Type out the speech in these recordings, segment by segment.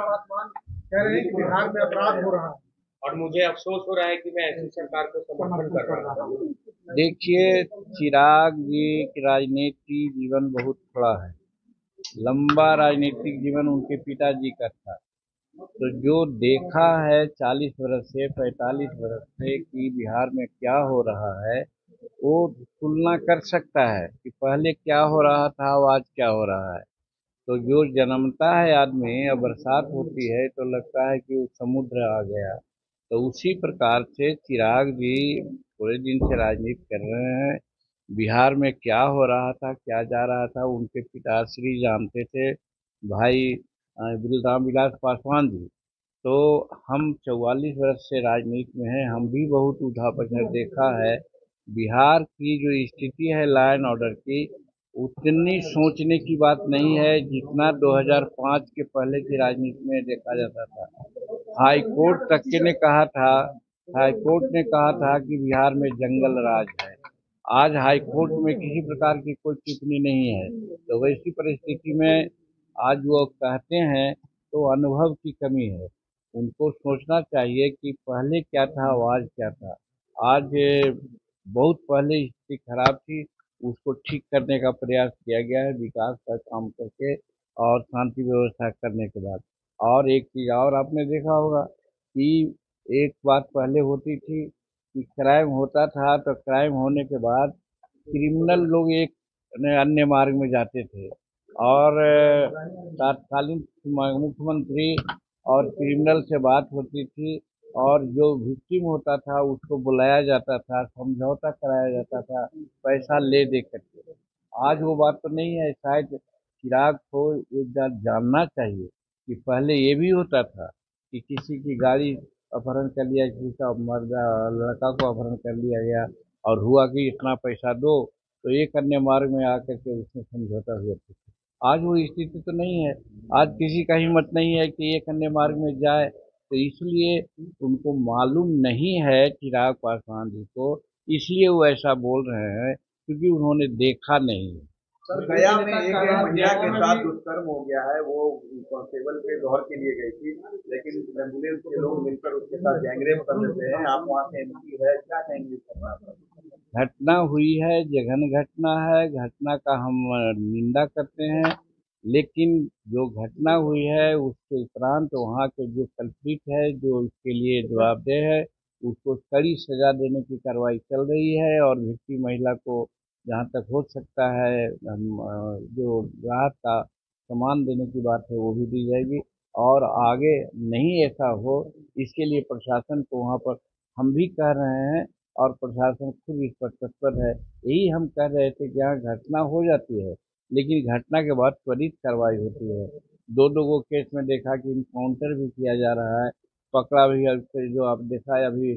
पासवान कह रहे हैं कि बिहार में अपराध हो रहा है और मुझे अफसोस हो रहा है कि मैं ऐसी सरकार को समर्थन कर रहा हूँ। देखिए, चिराग जी की राजनीति जीवन बहुत थोड़ा है। लंबा राजनीतिक जीवन उनके पिताजी का था। तो जो देखा है 40 वर्ष से 45 वर्ष से कि बिहार में क्या हो रहा है, वो तुलना कर सकता है कि पहले क्या हो रहा था और आज क्या हो रहा है। तो जो जन्मता है आदमी और बरसात होती है तो लगता है कि वो समुद्र आ गया। तो उसी प्रकार से चिराग जी पूरे दिन से राजनीति कर रहे हैं। बिहार में क्या हो रहा था, क्या जा रहा था, उनके पिताश्री जानते थे, भाई विरुदाम विलास पासवान जी। तो हम 44 वर्ष से राजनीति में हैं, हम भी बहुत उठा देखा है। बिहार की जो स्थिति है लॉ एंड ऑर्डर की, उतनी सोचने की बात नहीं है जितना 2005 के पहले की राजनीति में देखा जाता था। हाई कोर्ट तक के ने कहा था हाई कोर्ट ने कहा था कि बिहार में जंगल राज है। आज हाई कोर्ट में किसी प्रकार की कोई टिप्पणी नहीं है। तो वैसी परिस्थिति में आज वो कहते हैं तो अनुभव की कमी है। उनको सोचना चाहिए कि पहले क्या था और आज क्या था। आज बहुत पहले स्थिति खराब थी, उसको ठीक करने का प्रयास किया गया है विकास का काम करके और शांति व्यवस्था करने के बाद। और एक चीज़ और आपने देखा होगा कि एक बात पहले होती थी कि क्राइम होता था तो क्राइम होने के बाद क्रिमिनल लोग एक अन्य मार्ग में जाते थे और तत्कालीन मुख्यमंत्री और क्रिमिनल से बात होती थी और जो विक्टिम होता था उसको बुलाया जाता था, समझौता कराया जाता था पैसा ले दे करके। आज वो बात तो नहीं है। शायद चिराग को एक बात जानना चाहिए कि पहले ये भी होता था कि किसी की गाड़ी अपहरण कर लिया, किसी का मर्द लड़का को अपहरण कर लिया गया और हुआ कि इतना पैसा दो, तो एक अन्य मार्ग में आकर के उसमें समझौता हुआ था। आज वो स्थिति तो नहीं है। आज किसी का हिम्मत नहीं है कि एक अन्य मार्ग में जाए। तो इसलिए उनको मालूम नहीं है चिराग पासवान जी को, इसलिए वो ऐसा बोल रहे हैं क्योंकि उन्होंने देखा नहीं है। सर, गया में एक महिला के साथ दुष्कर्म हो गया है। वो कांस्टेबल के घर के लिए गई थी, लेकिन एम्बुलेंस के लोग मिलकर उसके साथ गैंगरेप कर देते हैं। आप वहाँ से एमपी है, क्या कहेंगे इस घटना पर? घटना हुई है, जघन्य घटना है, घटना का हम निंदा करते हैं। लेकिन जो घटना हुई है उसके उपरांत वहाँ के जो कल्प्रिट है, जो इसके लिए जवाबदेह है, उसको कड़ी सजा देने की कार्रवाई चल रही है और भिक्टिम महिला को जहाँ तक हो सकता है जो राहत का सामान देने की बात है वो भी दी जाएगी। और आगे नहीं ऐसा हो, इसके लिए प्रशासन को वहाँ पर हम भी कह रहे हैं और प्रशासन खुद इस पर तत्पर है। यही हम कह रहे थे कि यहाँ घटना हो जाती है लेकिन घटना के बाद त्वरित कार्रवाई होती है। दो लोगों केस में देखा कि इनकाउंटर भी किया जा रहा है, पकड़ा भी है। फिर जो आप देखा है अभी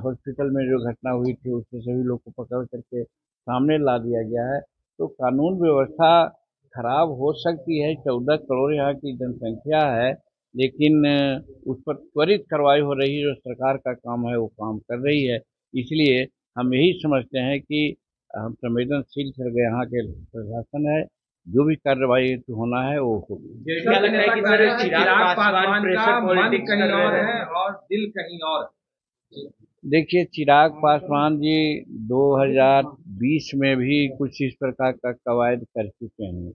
हॉस्पिटल में जो घटना हुई थी उससे सभी लोग को पकड़ करके सामने ला दिया गया है। तो कानून व्यवस्था खराब हो सकती है। 14 करोड़ यहाँ की जनसंख्या है, लेकिन उस पर त्वरित कार्रवाई हो रही है। जो सरकार का काम है वो काम कर रही है। इसलिए हम यही समझते हैं कि हम संवेदनशील सर यहाँ के प्रशासन है, जो भी कार्रवाई होना है वो होगी। क्या लग रहा है कि सर चिराग पासवान का मन कहीं और है और दिल कहीं और? देखिए, चिराग पासवान जी 2020 में भी कुछ इस प्रकार का कवायद कर चुके हैं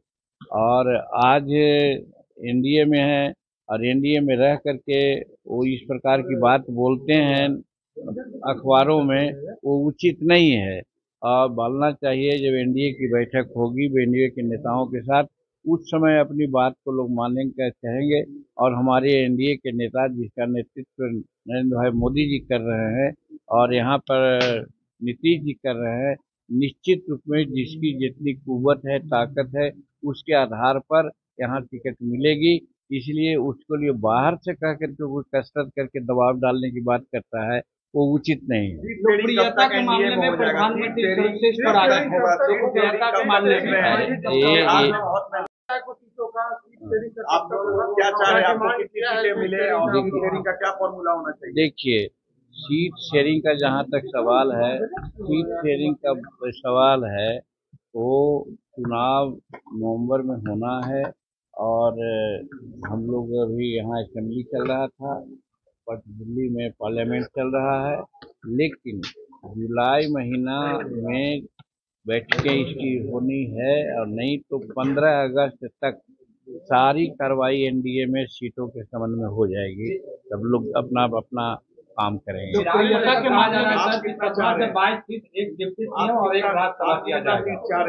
और आज एनडीए में हैं और एनडीए में रह करके वो इस प्रकार की बात बोलते हैं अखबारों में, वो उचित नहीं है। और बोलना चाहिए जब एनडीए की बैठक होगी एनडीए के नेताओं के साथ, उस समय अपनी बात को लोग मानेंगे कहेंगे। और हमारे एनडीए के नेता जिसका नेतृत्व नरेंद्र भाई मोदी जी कर रहे हैं और यहाँ पर नीतीश जी कर रहे हैं, निश्चित रूप में जिसकी जितनी कुव्वत है, ताकत है, उसके आधार पर यहाँ टिकट मिलेगी। इसलिए उसको लिए बाहर से कह करके कोई कसरत करके दबाव डालने की बात करता है, वो उचित नहीं है। लोकप्रियता के मामले में प्रधानमंत्री सर्वश्रेष्ठ पर आ गए हैं। लोकप्रियता के मामले में आप क्या चाह रहे हैं? आपको कितनी सीटें मिले और सीट शेयरिंग का क्या फॉर्मूला होना चाहिए? देखिए, सीट शेयरिंग का जहाँ तक सवाल है, सीट शेयरिंग का सवाल है वो चुनाव नवंबर में होना है और हम लोग अभी यहाँ असेंबली चल रहा था, बट दिल्ली में पार्लियामेंट चल रहा है, लेकिन जुलाई महीना में बैठकें इसकी होनी है और नहीं तो 15 अगस्त तक सारी कार्रवाई एनडीए में सीटों के संबंध में हो जाएगी। सब लोग अपना अपना काम करेंगे।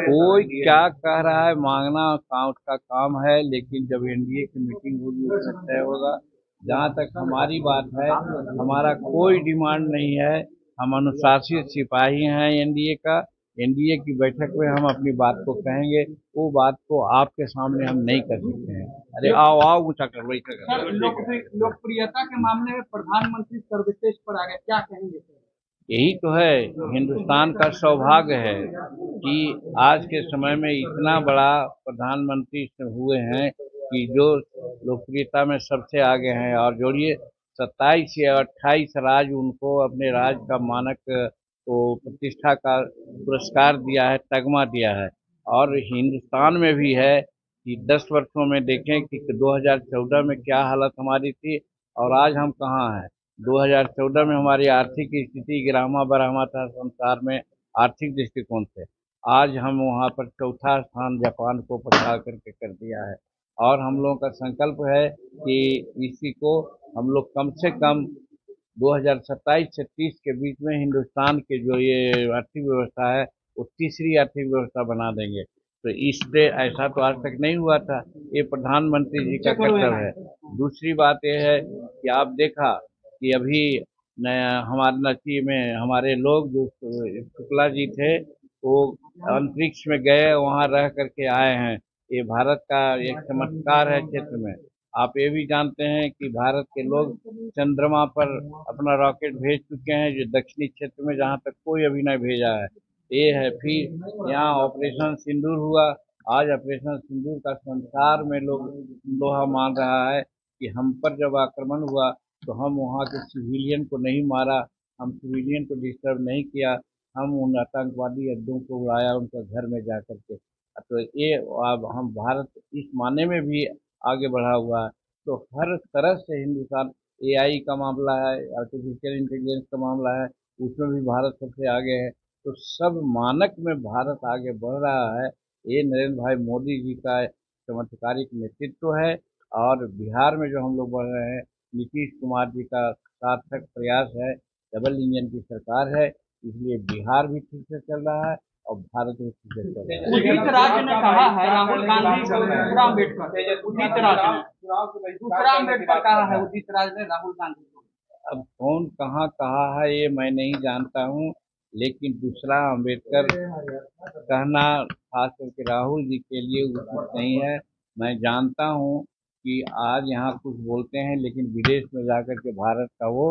कोई क्या कह रहा है, मांगना काउंट का काम है, लेकिन जब एनडीए की मीटिंग होगी उसमें तय होगा। जहाँ तक हमारी बात है, हमारा कोई डिमांड नहीं है, हम अनुशासित सिपाही हैं एनडीए का। एनडीए की बैठक में हम अपनी बात को कहेंगे, वो बात को आपके सामने हम नहीं कर सकते हैं। अरे आओ आओ ऊँचा कर लो। लोकप्रियता के मामले में प्रधानमंत्री सर्वश्रेष्ठ पर आ गए, क्या कहेंगे सर? यही तो है, हिंदुस्तान का सौभाग्य है कि आज के समय में इतना बड़ा प्रधानमंत्री हुए हैं कि जो लोकप्रियता में सबसे आगे हैं। और जोड़िए 27 या 28 राज्य उनको अपने राज्य का मानक तो प्रतिष्ठा का पुरस्कार दिया है, तगमा दिया है। और हिंदुस्तान में भी है कि 10 वर्षों में देखें कि 2014 में क्या हालत हमारी थी और आज हम कहाँ हैं। 2014 में हमारी आर्थिक स्थिति गिरामा बरामा था संसार में आर्थिक दृष्टिकोण से। आज हम वहाँ पर चौथा स्थान जापान को पछाड़ करके कर दिया है। और हम लोगों का संकल्प है कि इसी को हम लोग कम से कम 2027 से 30 के बीच में हिंदुस्तान के जो ये आर्थिक व्यवस्था है वो तीसरी आर्थिक व्यवस्था बना देंगे। तो इससे ऐसा तो आज तक नहीं हुआ था, ये प्रधानमंत्री जी का कर्तव्य है। दूसरी बात यह है कि आप देखा कि अभी हमारे नची में हमारे लोग जो शुक्ला जी थे वो अंतरिक्ष में गए, वहाँ रह करके आए हैं। ये भारत का एक चमत्कार है क्षेत्र में। आप ये भी जानते हैं कि भारत के लोग चंद्रमा पर अपना रॉकेट भेज चुके हैं, जो दक्षिणी क्षेत्र में जहाँ तक कोई अभी नहीं भेजा है। ये है फिर यहाँ ऑपरेशन सिंदूर हुआ। आज ऑपरेशन सिंदूर का संसार में लोग लोहा मान रहा है कि हम पर जब आक्रमण हुआ तो हम वहाँ के सिविलियन को नहीं मारा, हम सिविलियन को डिस्टर्ब नहीं किया, हम उन आतंकवादी अड्डों को उड़ाया उनके घर में जा करके। तो ये अब हम भारत इस माने में भी आगे बढ़ा हुआ है। तो हर तरह से हिंदुस्तान, एआई का मामला है, आर्टिफिशियल इंटेलिजेंस का मामला है, उसमें भी भारत सबसे आगे है। तो सब मानक में भारत आगे बढ़ रहा है। ये नरेंद्र भाई मोदी जी का चमत्कारिक नेतृत्व है। और बिहार में जो हम लोग बढ़ रहे हैं, नीतीश कुमार जी का सार्थक प्रयास है, डबल इंजन की सरकार है, इसलिए बिहार भी ठीक से चल रहा है और भारत भी ठीक से चल रहा है। उदित राज ने कहा है राहुल गांधी को दूसरा अम्बेडकर, उदित कहा है उदित राज ने राहुल गांधी को। अब कौन कहाँ कहा है ये मैं नहीं जानता हूँ, लेकिन दूसरा अम्बेडकर कहना खास करके राहुल जी के लिए उचित नहीं है। मैं जानता हूँ कि आज यहाँ कुछ बोलते हैं, लेकिन विदेश में जाकर के भारत का वो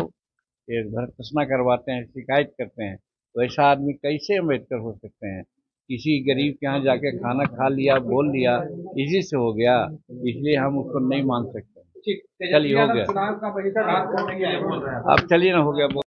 भर्त्सना करवाते हैं, शिकायत करते हैं। तो ऐसा आदमी कैसे अम्बेडकर हो सकते हैं? किसी गरीब के यहाँ जाके खाना खा लिया, बोल लिया, इसी से हो गया, इसलिए हम उसको नहीं मान सकते। चलिए हो गया, अब चलिए ना, हो गया।